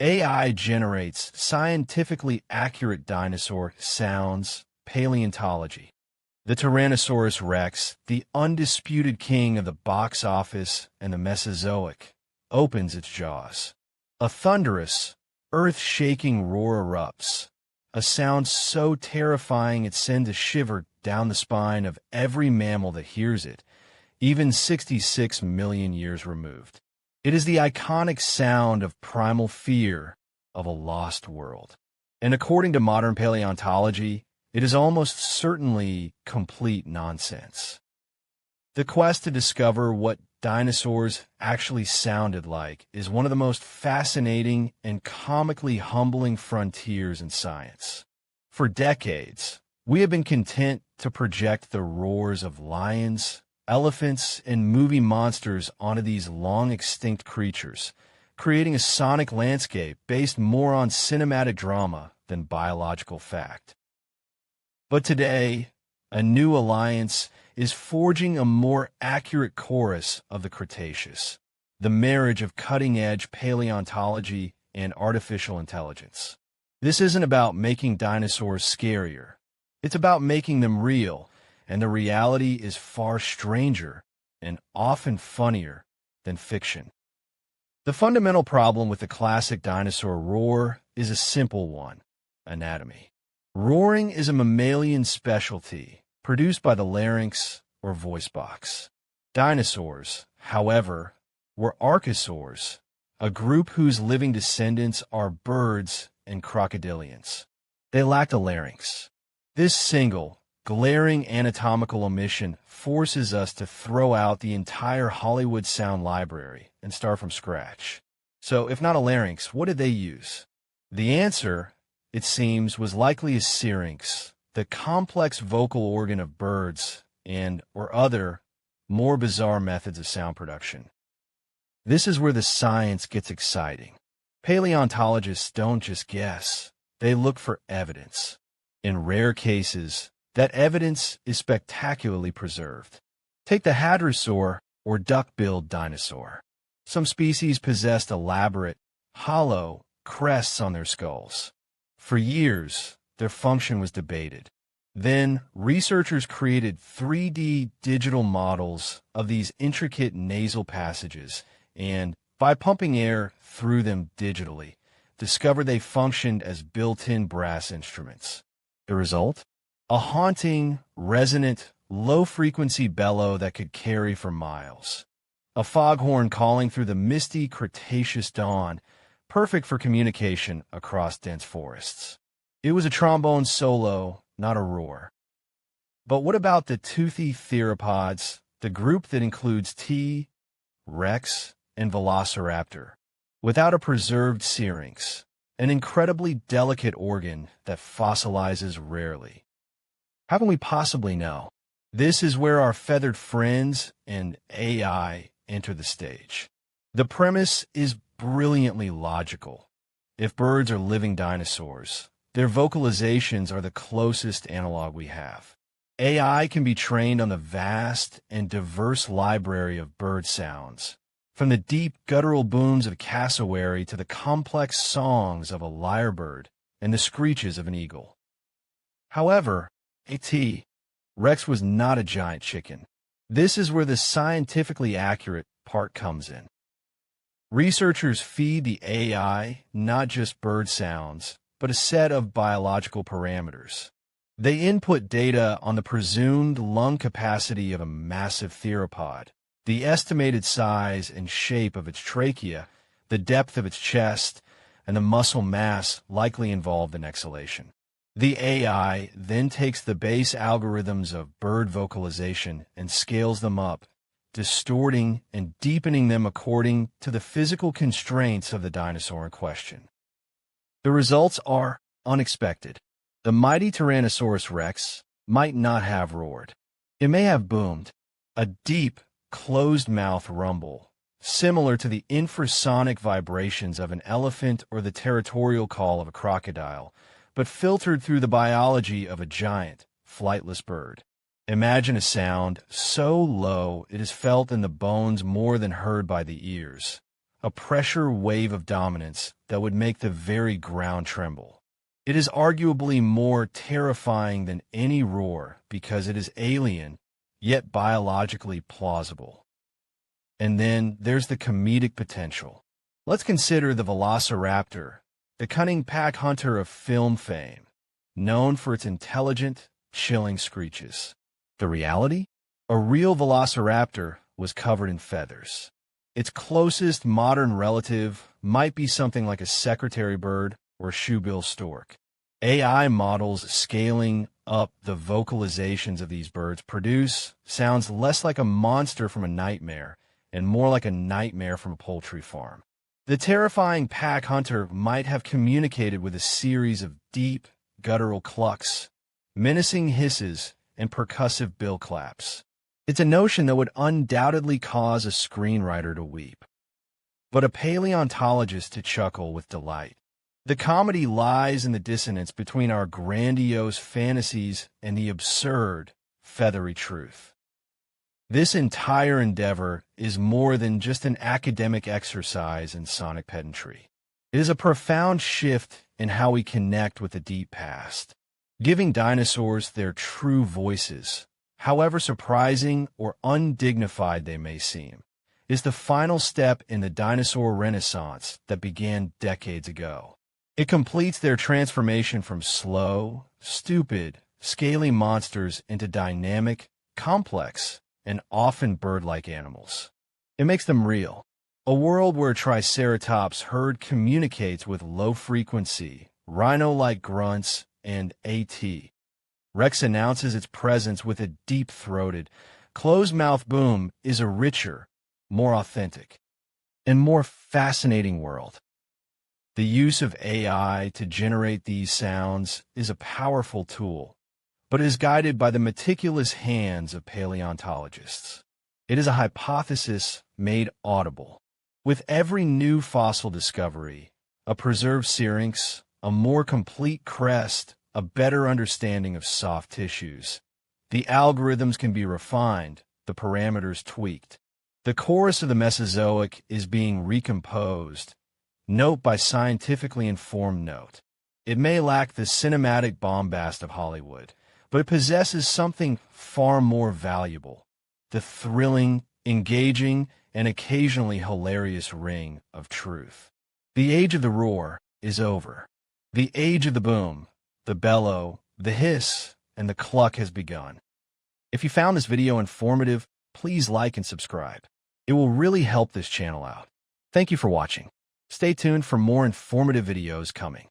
AI generates scientifically accurate dinosaur sounds. Paleontology. The Tyrannosaurus rex, the undisputed king of the box office and the Mesozoic, opens its jaws. A thunderous, earth-shaking roar erupts, a sound so terrifying it sends a shiver down the spine of every mammal that hears it, even 66 million years removed. It is the iconic sound of primal fear of a lost world. And according to modern paleontology, it is almost certainly complete nonsense. The quest to discover what dinosaurs actually sounded like is one of the most fascinating and comically humbling frontiers in science. For decades, we have been content to project the roars of lions, elephants, and movie monsters onto these long-extinct creatures, creating a sonic landscape based more on cinematic drama than biological fact. But today, a new alliance is forging a more accurate chorus of the Cretaceous, the marriage of cutting-edge paleontology and artificial intelligence. This isn't about making dinosaurs scarier. It's about making them real, and the reality is far stranger and often funnier than fiction. The fundamental problem with the classic dinosaur roar is a simple one: anatomy. Roaring is a mammalian specialty produced by the larynx or voice box. Dinosaurs, however, were archosaurs, a group whose living descendants are birds and crocodilians. They lacked a larynx. This single, glaring anatomical omission forces us to throw out the entire Hollywood sound library and start from scratch. So, if not a larynx, what did they use? The answer, it seems, was likely a syrinx, the complex vocal organ of birds or other, more bizarre methods of sound production. This is where the science gets exciting. Paleontologists don't just guess, they look for evidence. In rare cases, that evidence is spectacularly preserved. Take the hadrosaur or duck-billed dinosaur. Some species possessed elaborate, hollow crests on their skulls. For years, their function was debated. Then, researchers created 3D digital models of these intricate nasal passages and, by pumping air through them digitally, discovered they functioned as built-in brass instruments. The result? A haunting, resonant, low-frequency bellow that could carry for miles. A foghorn calling through the misty Cretaceous dawn, perfect for communication across dense forests. It was a trombone solo, not a roar. But what about the toothy theropods, the group that includes T.rex and Velociraptor? Without a preserved syrinx, an incredibly delicate organ that fossilizes rarely. How can we possibly know? This is where our feathered friends and AI enter the stage. The premise is brilliantly logical. If birds are living dinosaurs, their vocalizations are the closest analog we have. AI can be trained on the vast and diverse library of bird sounds, from the deep guttural booms of cassowary to the complex songs of a lyrebird and the screeches of an eagle. However, a T.rex was not a giant chicken. This is where the scientifically accurate part comes in. Researchers feed the AI not just bird sounds, but a set of biological parameters. They input data on the presumed lung capacity of a massive theropod, the estimated size and shape of its trachea, the depth of its chest, and the muscle mass likely involved in exhalation. The AI then takes the base algorithms of bird vocalization and scales them up, distorting and deepening them according to the physical constraints of the dinosaur in question. The results are unexpected. The mighty Tyrannosaurus rex might not have roared. It may have boomed, a deep, closed-mouth rumble, similar to the infrasonic vibrations of an elephant or the territorial call of a crocodile, but filtered through the biology of a giant, flightless bird. Imagine a sound so low it is felt in the bones more than heard by the ears, a pressure wave of dominance that would make the very ground tremble. It is arguably more terrifying than any roar because it is alien, yet biologically plausible. And then there's the comedic potential. Let's consider the Velociraptor, the cunning pack hunter of film fame, known for its intelligent, chilling screeches. The reality? A real Velociraptor was covered in feathers. Its closest modern relative might be something like a secretary bird or shoebill stork. AI models scaling up the vocalizations of these birds produce sounds less like a monster from a nightmare and more like a nightmare from a poultry farm. The terrifying pack hunter might have communicated with a series of deep, guttural clucks, menacing hisses, and percussive bill claps. It's a notion that would undoubtedly cause a screenwriter to weep, but a paleontologist to chuckle with delight. The comedy lies in the dissonance between our grandiose fantasies and the absurd, feathery truth. This entire endeavor is more than just an academic exercise in sonic pedantry. It is a profound shift in how we connect with the deep past. Giving dinosaurs their true voices, however surprising or undignified they may seem, is the final step in the dinosaur renaissance that began decades ago. It completes their transformation from slow, stupid, scaly monsters into dynamic, complex, and often bird-like animals. It makes them real. A world where Triceratops' herd communicates with low-frequency, rhino-like grunts, and A.T. Rex announces its presence with a deep-throated, closed-mouth boom is a richer, more authentic, and more fascinating world. The use of AI to generate these sounds is a powerful tool, but is guided by the meticulous hands of paleontologists. It is a hypothesis made audible. With every new fossil discovery, a preserved syrinx, a more complete crest, a better understanding of soft tissues, the algorithms can be refined, the parameters tweaked. The chorus of the Mesozoic is being recomposed, note by scientifically informed note. It may lack the cinematic bombast of Hollywood, but it possesses something far more valuable: the thrilling, engaging, and occasionally hilarious ring of truth. The age of the roar is over. The age of the boom, the bellow, the hiss, and the cluck has begun. If you found this video informative, please like and subscribe. It will really help this channel out. Thank you for watching. Stay tuned for more informative videos coming.